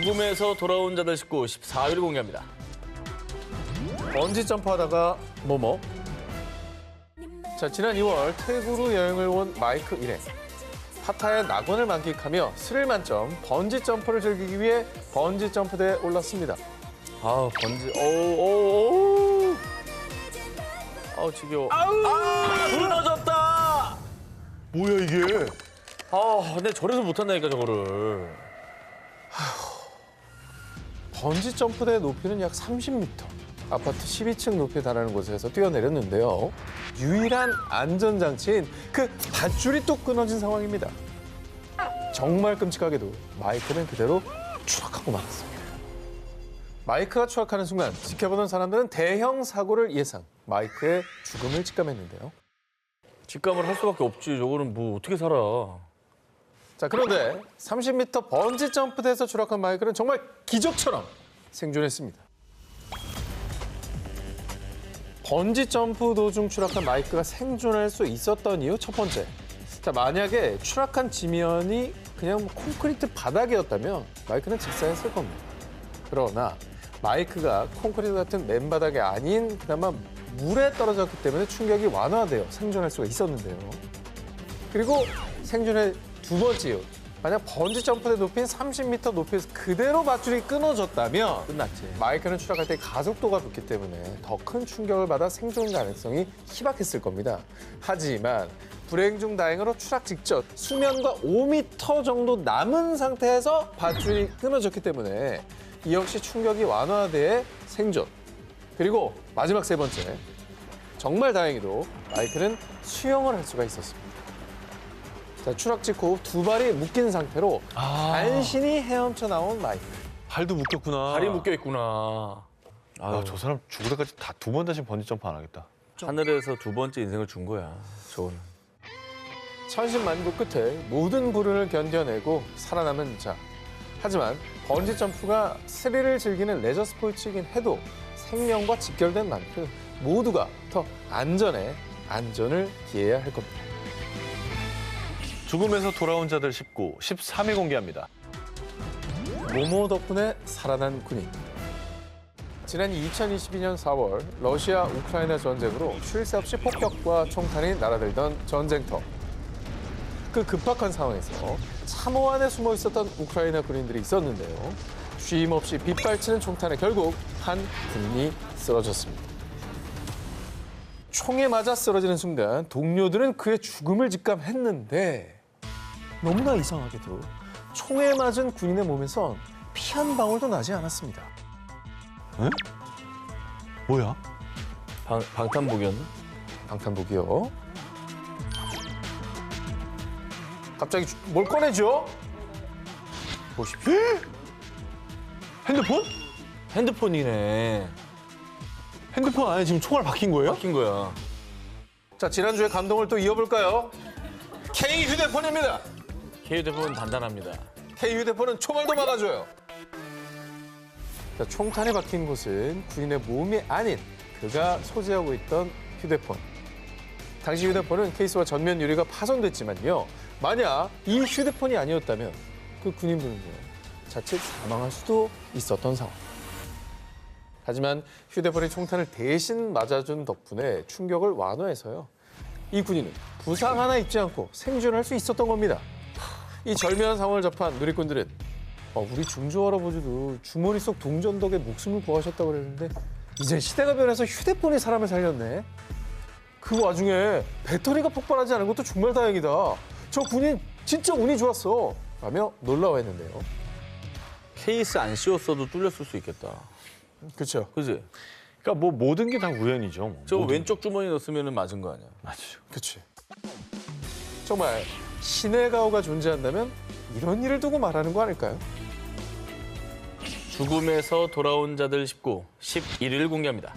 죽음에서 돌아온 자들 19 14위를 공개합니다. 번지 점프하다가 뭐뭐? 자, 지난 2월 태국으로 여행을 온 마이크 일행. 파타야의 낙원을 만끽하며 스릴 만점 번지 점프를 즐기기 위해 번지 점프대에 올랐습니다. 아, 번지. 오오오. 아우, 지겨워. 무너졌다. 뭐야 이게? 아, 근데 저래서 못한다니까 저거를. 번지 점프대 높이는 약 30m. 아파트 12층 높이에 달하는 곳에서 뛰어내렸는데요. 유일한 안전장치인 그 밧줄이 또 끊어진 상황입니다. 정말 끔찍하게도 마이크는 그대로 추락하고 말았습니다. 마이크가 추락하는 순간 지켜보던 사람들은 대형 사고를 예상, 마이크의 죽음을 직감했는데요. 직감을 할 수밖에 없지. 저거는 뭐 어떻게 살아. 자, 그런데 30m 번지 점프대에서 추락한 마이크는 정말 기적처럼 생존했습니다. 번지 점프 도중 추락한 마이크가 생존할 수 있었던 이유 첫 번째. 자, 만약에 추락한 지면이 그냥 뭐 콘크리트 바닥이었다면 마이크는 직사했을 겁니다. 그러나 마이크가 콘크리트 같은 맨바닥이 아닌 그나마 물에 떨어졌기 때문에 충격이 완화되어 생존할 수가 있었는데요. 그리고 생존의 두 번째 이유. 만약 번지 점프대 높이인 30m 높이에서 그대로 밧줄이 끊어졌다면 끝났지. 마이크는 추락할 때 가속도가 높기 때문에 더 큰 충격을 받아 생존 가능성이 희박했을 겁니다. 하지만 불행 중 다행으로 추락 직전 수면과 5m 정도 남은 상태에서 밧줄이 끊어졌기 때문에 이 역시 충격이 완화돼 생존. 그리고 마지막 세 번째. 정말 다행히도 마이크는 수영을 할 수가 있었습니다. 자, 추락 직후 두 발이 묶인 상태로 간신히 헤엄쳐 나온 마이크. 발도 묶였구나. 발이 묶여 있구나. 아, 저 사람 죽을 때까지 다 두 번 다시 번지 점프 안 하겠다. 하늘에서 두 번째 인생을 준 거야. 저거는. 천신만고 끝에 모든 불운을 견뎌내고 살아남은 자. 하지만 번지 점프가 스릴을 즐기는 레저 스포츠이긴 해도 생명과 직결된 만큼 모두가 더 안전에 안전을 기해야 할 겁니다. 죽음에서 돌아온 자들 19, 13위 공개합니다. 모모 덕분에 살아난 군인. 지난 2022년 4월 러시아 우크라이나 전쟁으로 쉴 새 없이 폭격과 총탄이 날아들던 전쟁터. 그 급박한 상황에서 참호 안에 숨어 있었던 우크라이나 군인들이 있었는데요. 쉼 없이 빗발치는 총탄에 결국 한 군인이 쓰러졌습니다. 총에 맞아 쓰러지는 순간 동료들은 그의 죽음을 직감했는데 너무나 이상하게도 총에 맞은 군인의 몸에선 피 한 방울도 나지 않았습니다. 뭐야? 방탄복이었나? 방탄복이요. 갑자기 뭘 꺼내죠? 보십시오. 핸드폰? 핸드폰이네. 핸드폰 안에 지금 총알 박힌 거예요? 바뀐 거야. 자, 지난주에 감동을 또 이어볼까요? K 휴대폰입니다. K 휴대폰은 단단합니다. K 휴대폰은 총알도 막아줘요. 자, 총탄이 박힌 곳은 군인의 몸이 아닌 그가 소지하고 있던 휴대폰. 당시 휴대폰은 케이스와 전면 유리가 파손됐지만요. 만약 이 휴대폰이 아니었다면 그 군인분은요, 자칫 사망할 수도 있었던 상황. 하지만 휴대폰이 총탄을 대신 맞아준 덕분에 충격을 완화해서요. 이 군인은 부상 하나 입지 않고 생존할 수 있었던 겁니다. 이 절묘한 상황을 접한 누리꾼들은 우리 중조 할아버지도 주머니 속 동전 덕에 목숨을 구하셨다고 그랬는데 이젠 시대가 변해서 휴대폰이 사람을 살렸네. 그 와중에 배터리가 폭발하지 않은 것도 정말 다행이다. 저 군인 진짜 운이 좋았어. 라며 놀라워했는데요. 케이스 안 씌웠어도 뚫렸을 수 있겠다. 그렇죠. 그지? 그러니까 뭐 모든 게 다 우연이죠. 뭐. 저 모든 왼쪽 주머니 넣었으면 맞은 거 아니야? 맞죠. 그렇지. 정말 신의 가호가 존재한다면 이런 일을 두고 말하는 거 아닐까요? 죽음에서 돌아온 자들 19 11위를 공개합니다.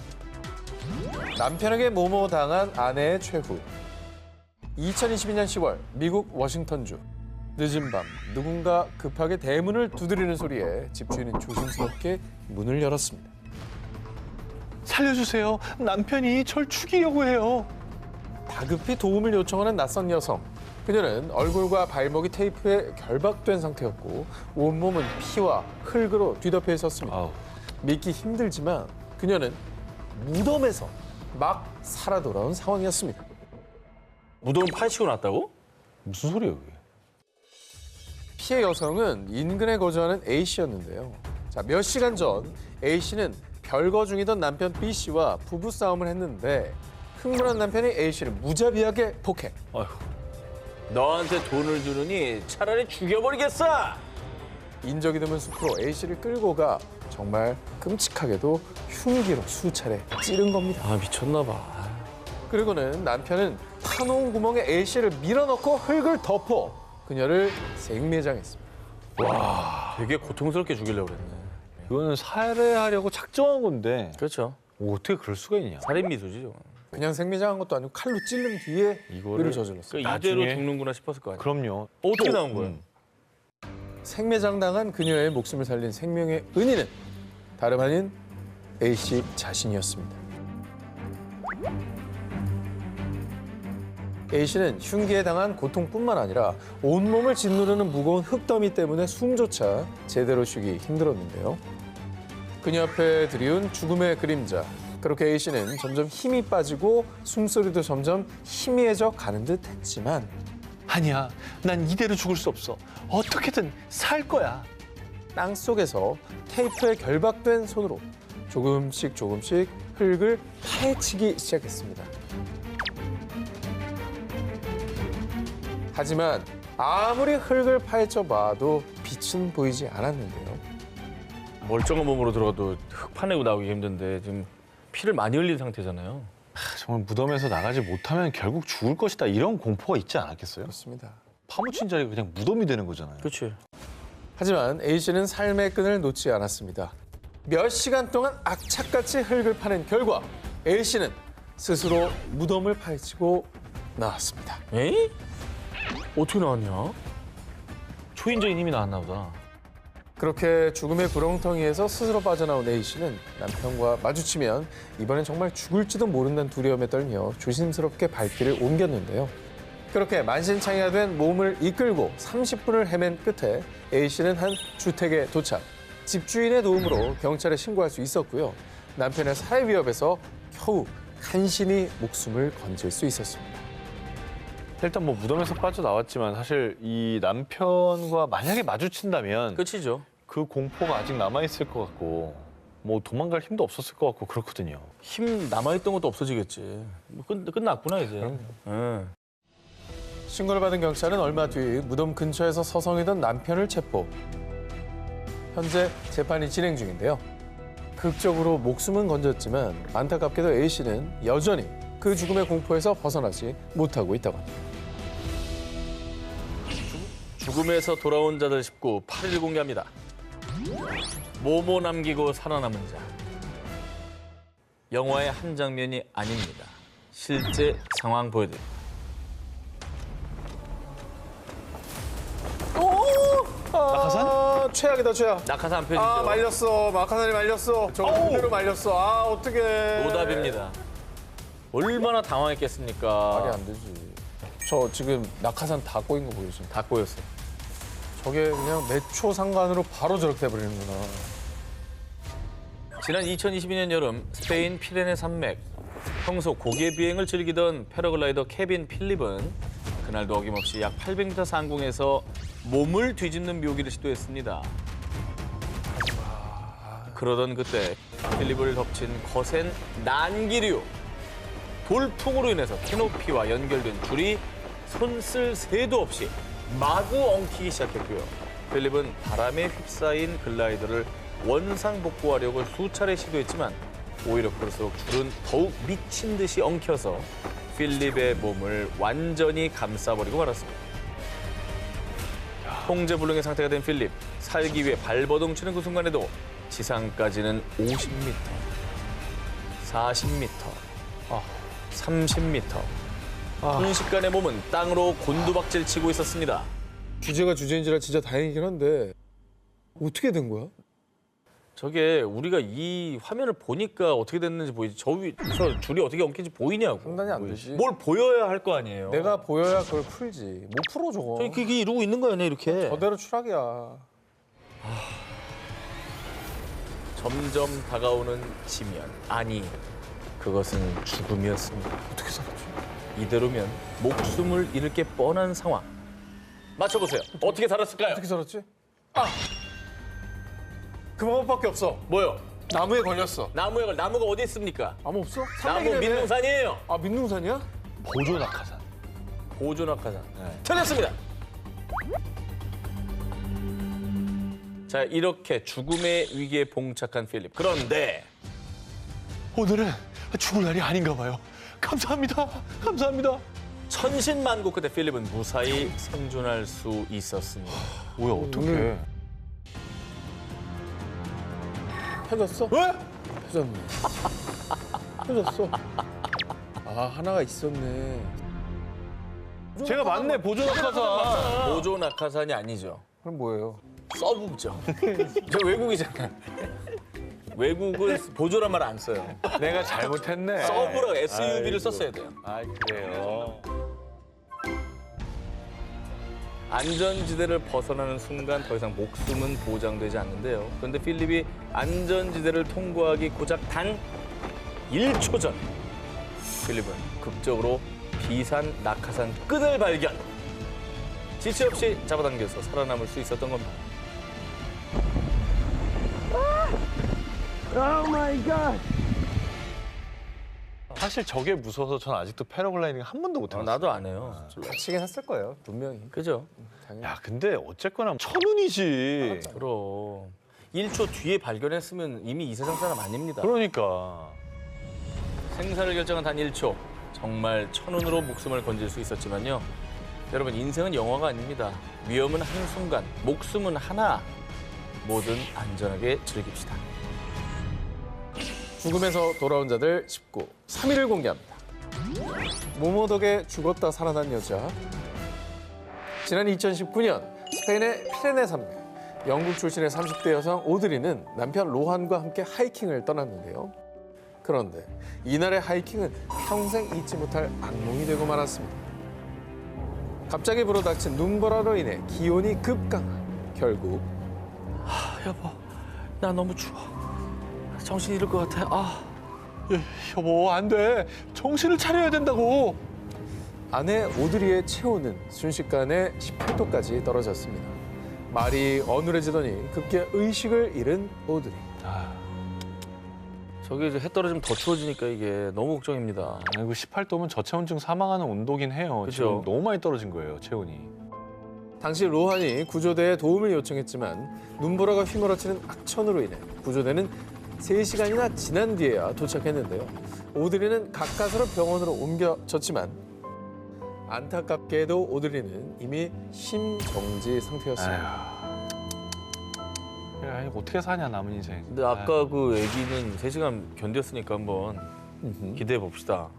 남편에게 모모당한 아내의 최후. 2022년 10월 미국 워싱턴주. 늦은 밤 누군가 급하게 대문을 두드리는 소리에 집주인은 조심스럽게 문을 열었습니다. 살려주세요. 남편이 절 죽이려고 해요. 다급히 도움을 요청하는 낯선 여성. 그녀는 얼굴과 발목이 테이프에 결박된 상태였고 온몸은 피와 흙으로 뒤덮여 있었습니다. 아우. 믿기 힘들지만 그녀는 무덤에서 막 살아 돌아온 상황이었습니다. 무덤 파헤치고 났다고? 무슨 소리예요, 그게? 피해 여성은 인근에 거주하는 A 씨였는데요. 자, 몇 시간 전 A 씨는 별거 중이던 남편 B 씨와 부부 싸움을 했는데 흥분한 남편이 A 씨를 무자비하게 폭행. 아휴. 너한테 돈을 주느니 차라리 죽여버리겠어! 인적이 드문 숲으로 A 씨를 끌고 가 정말 끔찍하게도 흉기로 수차례 찌른 겁니다. 아, 미쳤나 봐. 그리고는 남편은 파놓은 구멍에 A 씨를 밀어넣고 흙을 덮어 그녀를 생매장했습니다. 되게 고통스럽게 죽이려고 그랬네. 이거는 살해하려고 작정한 건데 그렇죠. 어떻게 그럴 수가 있냐? 살인 미수지. 그냥 생매장한 것도 아니고 칼로 찔른 뒤에 이거를 일을 저질렀어요. 그러니까 이대로 나중에- 죽는구나 싶었을 거 아니야. 그럼요. 어떻게 또, 나온 거예요? 생매장당한 그녀의 목숨을 살린 생명의 은인은 다름 아닌 A 씨 자신이었습니다. A 씨는 흉기에 당한 고통뿐만 아니라 온몸을 짓누르는 무거운 흙더미 때문에 숨조차 제대로 쉬기 힘들었는데요. 그녀 앞에 들이운 죽음의 그림자. 그렇게 A 씨는 점점 힘이 빠지고 숨소리도 점점 희미해져 가는 듯 했지만 아니야, 난 이대로 죽을 수 없어. 어떻게든 살 거야. 땅 속에서 테이프에 결박된 손으로 조금씩 흙을 파헤치기 시작했습니다. 하지만 아무리 흙을 파헤쳐 봐도 빛은 보이지 않았는데요. 멀쩡한 몸으로 들어가도 흙 파내고 나오기 힘든데 지금 피를 많이 흘린 상태잖아요. 정말 무덤에서 나가지 못하면 결국 죽을 것이다. 이런 공포가 있지 않았겠어요? 그렇습니다. 파묻힌 자리가 그냥 무덤이 되는 거잖아요. 그렇지. 하지만 A 씨는 삶의 끈을 놓지 않았습니다. 몇 시간 동안 악착같이 흙을 파낸 결과 A 씨는 스스로 무덤을 파헤치고 나왔습니다. 에이? 어떻게 나왔냐? 초인적인 힘이 나왔나 보다. 그렇게 죽음의 구렁텅이에서 스스로 빠져나온 A 씨는 남편과 마주치면 이번엔 정말 죽을지도 모른다는 두려움에 떨며 조심스럽게 발길을 옮겼는데요. 그렇게 만신창이가 몸을 이끌고 30분을 헤맨 끝에 A 씨는 한 주택에 도착. 집주인의 도움으로 경찰에 신고할 수 있었고요. 남편의 살해 위협에서 겨우 간신히 목숨을 건질 수 있었습니다. 일단 뭐 무덤에서 빠져나왔지만 사실 이 남편과 만약에 마주친다면 끝이죠. 그 공포가 아직 남아있을 것 같고 뭐 도망갈 힘도 없었을 것 같고 그렇거든요. 힘 남아있던 것도 없어지겠지. 뭐 끝났구나 이제. 응. 신고를 받은 경찰은 얼마 뒤 무덤 근처에서 서성이던 남편을 체포. 현재 재판이 진행 중인데요. 극적으로 목숨은 건졌지만 안타깝게도 A 씨는 여전히 그 죽음의 공포에서 벗어나지 못하고 있다고 합니다. 죽음에서 돌아온 자들 19 8일 공개합니다. 모모 남기고 살아남은 자. 영화의 한 장면이 아닙니다. 실제 상황 보여드립니다. 낙하산? 최악이다, 최악. 낙하산 표지죠. 아, 말렸어. 낙하산이 말렸어. 저거 그대로 말렸어. 아, 어떡해. 노답입니다. 얼마나 당황했겠습니까? 말이 안 되지. 저 지금 낙하산 다 꼬인 거 보이죠? 다 꼬였어요. 저게 그냥 몇 초 상관으로 바로 저렇게 돼버리는구나. 지난 2022년 여름 스페인 피레네 산맥. 평소 고개 비행을 즐기던 패러글라이더 케빈 필립은 그날도 어김없이 약 800m 상공에서 몸을 뒤집는 묘기를 시도했습니다. 그러던 그때 필립을 덮친 거센 난기류. 돌풍으로 인해서 캐노피와 연결된 줄이 손쓸 새도 없이 마구 엉키기 시작했고요. 필립은 바람에 휩싸인 글라이더를 원상복구하려고 수차례 시도했지만 오히려 그럴수록 줄은 더욱 미친 듯이 엉켜서 필립의 몸을 완전히 감싸버리고 말았습니다. 통제불능의 상태가 된 필립, 살기 위해 발버둥 치는 그 순간에도 지상까지는 50m, 40m, 30m. 순식간에 몸은 땅으로 곤두박질 치고 있었습니다. 주제가 주제인지라 진짜 다행이긴 한데 어떻게 된 거야? 저게 우리가 이 화면을 보니까 어떻게 됐는지 보이지. 저 줄이 어떻게 엉킨지 보이냐고. 판단이 안 되지. 뭘 보여야 할 거 아니에요. 내가 보여야 그걸 풀지. 못 풀어 저거. 저기 그게 이러고 있는 거야, 이렇게. 저대로 추락이야. 점점 다가오는 지면. 아니, 그것은 죽음이었습니다. 어떻게 살았지? 이대로면 목숨을 잃을 게 뻔한 상황. 맞춰보세요. 어떻게 살았을까요? 어떻게 살았지? 아! 그 방법밖에 없어. 뭐요? 나무에 걸렸어. 나무가 어디 있습니까? 나무 없어? 나무 산맥이라며. 민둥산이에요. 아 민둥산이야? 보조 낙하산. 보조 낙하산. 틀렸습니다. 자, 이렇게 죽음의 위기에 봉착한 필립. 그런데 오늘은 죽을 날이 아닌가 봐요. 감사합니다. 감사합니다. 천신만고 끝에 필립은 무사히 생존할 수 있었습니다. 뭐야 어떡해. 펴졌어? 왜? 펴졌네. 펴졌어. 아 하나가 있었네. 제가 맞네 보조 낙하산. 보조 낙하산이 아니죠. 그럼 뭐예요? 서브죠. 저 외국이잖아요. 외국은 보조란 말 안 써요. 내가 잘못했네. 서브라고 SUV를 아이고. 썼어야 돼요. 아 그래요. 안전지대를 벗어나는 순간 더 이상 목숨은 보장되지 않는데요. 그런데 필립이 안전지대를 통과하기 고작 단 1초 전 필립은 극적으로 비산 낙하산 끈을 발견. 지체 없이 잡아당겨서 살아남을 수 있었던 겁니다. 사실 저게 무서워서 전 아직도 패러글라이딩 한 번도 못 해봤어요. 나도 안 해요. 다치긴 했을 거예요. 분명히. 그죠? 당연히. 야 근데 어쨌거나 천운이지. 그럼 1초 뒤에 발견했으면 이미 이 세상 사람 아닙니다. 그러니까. 생사를 결정한 단 1초. 정말 천운으로 목숨을 건질 수 있었지만요. 여러분 인생은 영화가 아닙니다. 위험은 한순간, 목숨은 하나. 뭐든 안전하게 즐깁시다. 죽음에서 돌아온 자들 19, 3위를 공개합니다. 모모 덕에 죽었다 살아난 여자. 지난 2019년 스페인의 피레네 산맥. 영국 출신의 30대 여성 오드리는 남편 로한과 함께 하이킹을 떠났는데요. 그런데 이날의 하이킹은 평생 잊지 못할 악몽이 되고 말았습니다. 갑자기 불어닥친 눈보라로 인해 기온이 급강하 결국 여보, 나 너무 추워. 정신 잃을 것 같아. 여보 안 돼. 정신을 차려야 된다고. 아내 오드리의 체온은 순식간에 18도까지 떨어졌습니다. 말이 어눌해지더니 급기야 의식을 잃은 오드리. 저게 이제 해 떨어지면 더 추워지니까 이게 너무 걱정입니다. 아이고 18도면 저체온증 사망하는 온도긴 해요. 그죠. 지금 너무 많이 떨어진 거예요 체온이. 당시 로한이 구조대에 도움을 요청했지만 눈보라가 휘몰아치는 악천후로 인해 구조대는 3시간이나 지난 뒤에야 도착했는데요. 오드리는 가까스로 병원으로 옮겨졌지만 안타깝게도 오드리는 이미 심정지 상태였습니다. 아니, 어떻게 사냐 남은 인생. 근데 아까 그 애기는 3시간 견뎠으니까 한번 기대해 봅시다.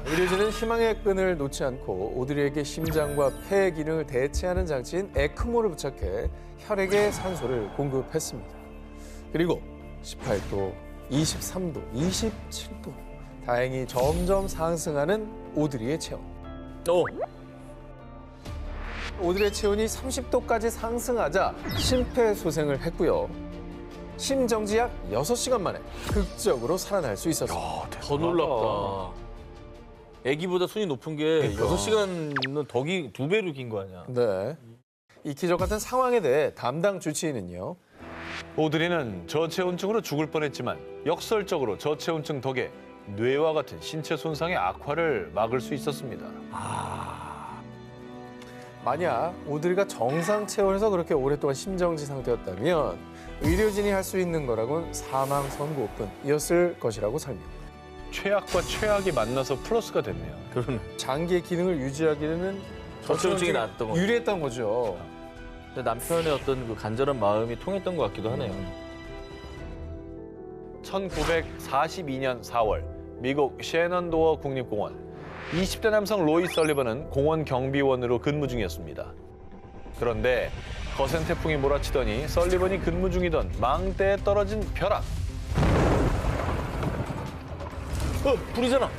의료진은 희망의 끈을 놓지 않고 오드리에게 심장과 폐 기능을 대체하는 장치인 에크모를 부착해 혈액에 산소를 공급했습니다. 그리고 18도, 23도, 27도. 다행히 점점 상승하는 오드리의 체온. 오드리의 체온이 30도까지 상승하자 심폐소생을 했고요. 심정지 약 6시간 만에 극적으로 살아날 수 있었습니다. 더 놀랍다. 애기보다 순위 높은 게 6시간은 덕이 2배로 긴 거 아니야. 네. 이 기적 같은 상황에 대해 담당 주치의는요. 오드리는 저체온증으로 죽을 뻔했지만 역설적으로 저체온증 덕에 뇌와 같은 신체 손상의 악화를 막을 수 있었습니다. 만약 오드리가 정상 체온에서 그렇게 오랫동안 심정지 상태였다면 의료진이 할 수 있는 거라곤 사망 선고뿐이었을 것이라고 설명. 최악과 최악이 만나서 플러스가 됐네요. 그러네. 장기의 기능을 유지하기에는 저체온증이 낫던 거죠. 유리했던 거죠. 근데 남편의 어떤 그 간절한 마음이 통했던 것 같기도 하네요. 1942년 4월 미국 셰넌도어 국립공원 20대 남성 로이 설리번은 공원 경비원으로 근무 중이었습니다. 그런데 거센 태풍이 몰아치더니 설리번이 근무 중이던 망대에 떨어진 벼락. 불이잖아.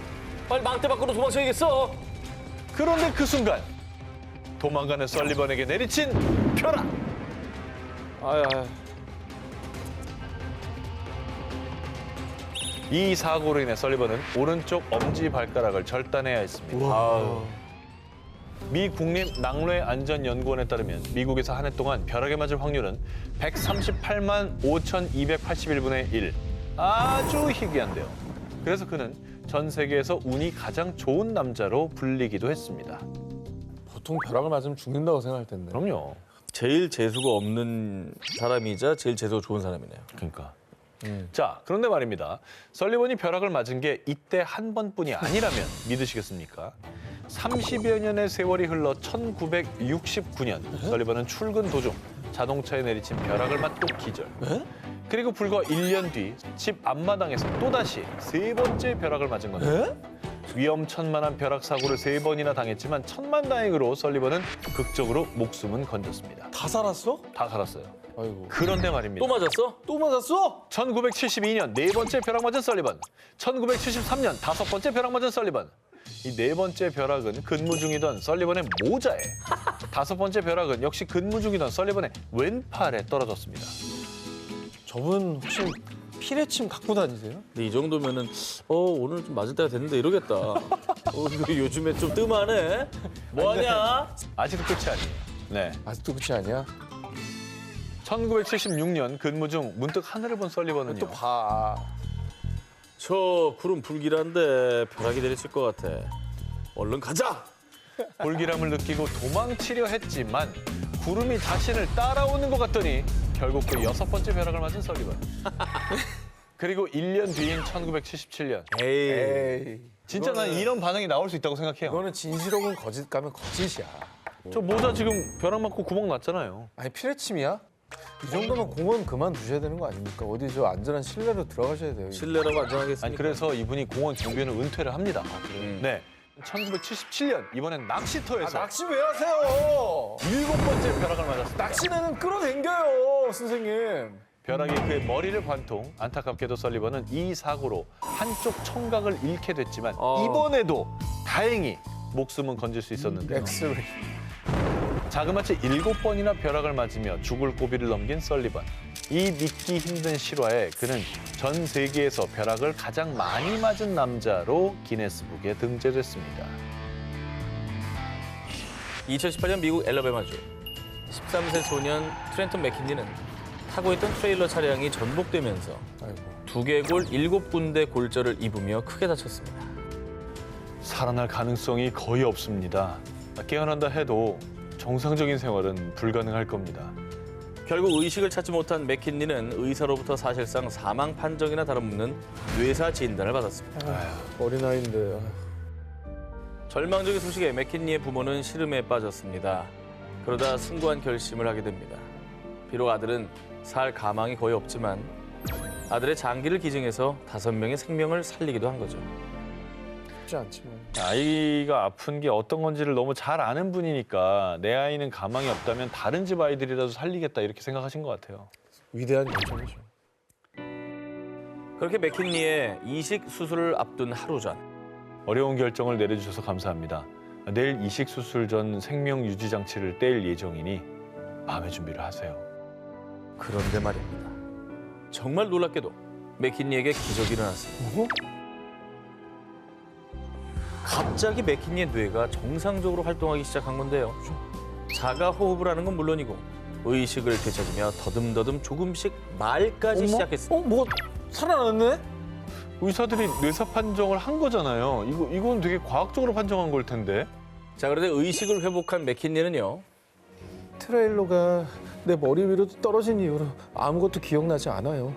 빨리 망대 밖으로 도망쳐야겠어. 그런데 그 순간 도망가는 설리번에게 내리친 벼락. 아야. 이 사고로 인해 설리번은 오른쪽 엄지 발가락을 절단해야 했습니다. 미 국립낭뢰안전연구원에 따르면 미국에서 한 해 동안 벼락에 맞을 확률은 138만 5,281분의 1. 아주 희귀한데요. 그래서 그는 전 세계에서 운이 가장 좋은 남자로 불리기도 했습니다. 보통 벼락을 맞으면 죽는다고 생각할 텐데. 그럼요. 제일 재수가 없는 사람이자 제일 재수가 좋은 사람이네요. 그러니까. 자, 그런데 말입니다. 설리번이 벼락을 맞은 게 이때 한 번뿐이 아니라면 믿으시겠습니까? 30여 년의 세월이 흘러 1969년 설리번은 출근 도중 자동차에 내리친 벼락을 맞고 기절. 그리고 불과 1년 뒤 집 앞마당에서 또다시 세 번째 벼락을 맞은 겁니다. 위험천만한 벼락 사고를 3번이나 당했지만 천만다행으로 설리번은 극적으로 목숨은 건졌습니다. 다 살았어? 다 살았어요. 아이고. 그런데 말입니다. 또 맞았어? 또 맞았어? 1972년 네 번째 벼락 맞은 설리번, 1973년 다섯 번째 벼락 맞은 설리번. 이 네 번째 벼락은 근무 중이던 설리번의 모자에, 다섯 번째 벼락은 역시 근무 중이던 설리번의 왼팔에 떨어졌습니다. 저분 혹시 피레침 갖고 다니세요? 근데 이 정도면은 오늘 좀 맞을 때가 됐는데 이러겠다. 이거 요즘에 좀 뜸하네. 뭐하냐? 아직도 끝이 아니에요. 네. 아직도 끝이 아니야? 1976년 근무 중 문득 하늘을 본 설리번은요. 또 봐. 저 구름 불길한데 벼락이 내리칠 것 같아. 얼른 가자. 불길함을 느끼고 도망치려 했지만 구름이 자신을 따라오는 것 같더니 결국 그 여섯 번째 벼락을 맞은 설리번. 그리고 1년 뒤인 1977년. 에이. 진짜 난 이런 반응이 나올 수 있다고 생각해요. 이거는 진실 혹은 거짓 가면 거짓이야. 저 모자 지금 벼락 맞고 구멍 났잖아요. 아니 피레침이야? 이 정도면 공원 그만두셔야 되는 거 아닙니까? 어디 저 안전한 실내로 들어가셔야 돼요. 실내라고 안전하겠습니까? 아니 그래서 이분이 공원 경비원을 은퇴를 합니다. 네. 1977년 이번엔 낚시터에서 낚시 왜 하세요? 일곱 번째 벼락을 맞았습니다. 낚시는 끌어당겨요, 선생님. 벼락이 그의 머리를 관통. 안타깝게도 설리번은 이 사고로 한쪽 청각을 잃게 됐지만 이번에도 다행히 목숨은 건질 수 있었는데요. 엑스레이. 자그마치 7번이나 벼락을 맞으며 죽을 고비를 넘긴 설리번. 이 믿기 힘든 실화에 그는 전 세계에서 벼락을 가장 많이 맞은 남자로 기네스북에 등재됐습니다. 2018년 미국 엘라베마주 13세 소년 트렌턴 맥킨리는 타고 있던 트레일러 차량이 전복되면서 아이고. 두개골 7군데 골절을 입으며 크게 다쳤습니다. 살아날 가능성이 거의 없습니다. 깨어난다 해도 정상적인 생활은 불가능할 겁니다. 결국 의식을 찾지 못한 맥킨리는 의사로부터 사실상 사망 판정이나 다름없는 뇌사 진단을 받았습니다. 어린아이인데. 절망적인 소식에 맥킨리의 부모는 시름에 빠졌습니다. 그러다 숭고한 결심을 하게 됩니다. 비록 아들은 살 가망이 거의 없지만 아들의 장기를 기증해서 5명의 생명을 살리기도 한 거죠. 쉽지 않지만. 아이가 아픈 게 어떤 건지를 너무 잘 아는 분이니까 내 아이는 가망이 없다면 다른 집 아이들이라도 살리겠다 이렇게 생각하신 것 같아요. 위대한 결정이죠. 그렇게 맥킨리의 이식 수술을 앞둔 하루 전 어려운 결정을 내려주셔서 감사합니다. 내일 이식 수술 전 생명 유지 장치를 뗄 예정이니 마음의 준비를 하세요. 그런데 말입니다. 정말 놀랍게도 맥킨리에게 기적이 일어났습니다. 갑자기 맥킨리의 뇌가 정상적으로 활동하기 시작한 건데요. 자가 호흡을 하는 건 물론이고 의식을 되찾으며 더듬더듬 조금씩 말까지 시작했습니다. 뭐 살아났네? 의사들이 뇌사 판정을 한 거잖아요. 이건 되게 과학적으로 판정한 걸 텐데. 자, 그런데 의식을 회복한 맥킨리는요. 트레일러가 내 머리 위로 떨어진 이후로 아무것도 기억나지 않아요.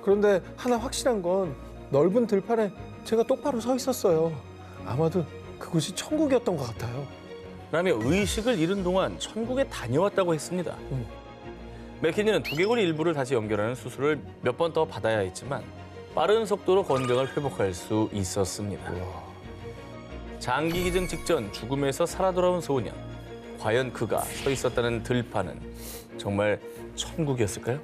그런데 하나 확실한 건 넓은 들판에 제가 똑바로 서 있었어요. 아마도 그곳이 천국이었던 것 같아요. 그다음에 의식을 잃은 동안 천국에 다녀왔다고 했습니다. 맥킨리는 두개골 일부를 다시 연결하는 수술을 몇 번 더 받아야 했지만 빠른 속도로 건강을 회복할 수 있었습니다. 장기 기증 직전 죽음에서 살아 돌아온 소년. 과연 그가 서 있었다는 들판은 정말 천국이었을까요?